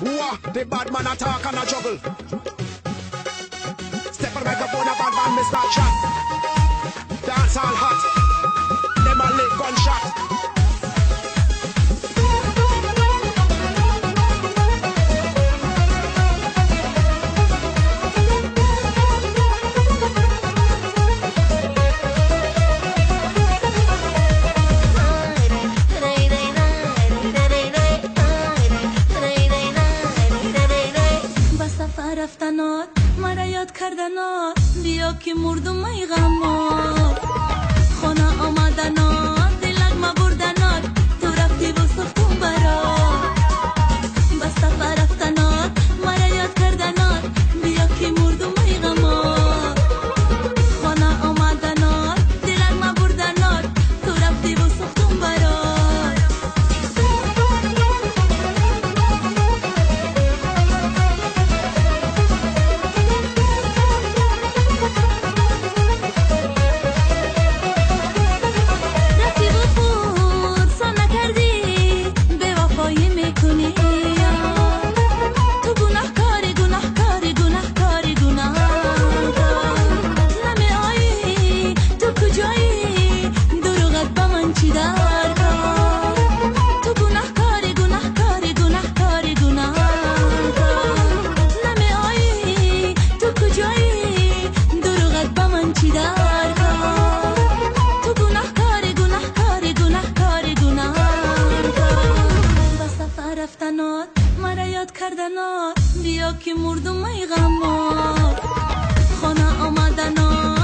Wah, the bad man attack and a juggle. Step on microphone, a bad man, Mr. Chat. Dance all hot. Them a lick gunshot. رفتنات مرا یاد کردنات بیا که مردم ای غمات خانه آمدنات دلک ما بردنات تو رفتی و سفتون برات بس سفر رفتنات مرا یاد کردنات بیا که مردم ای غمات خانه آمدنات دلک ما بردنات تو رفتی و سفتون برات رفتنات مرا یاد کردنات بیا که مردم ای غمات خانه آمدنات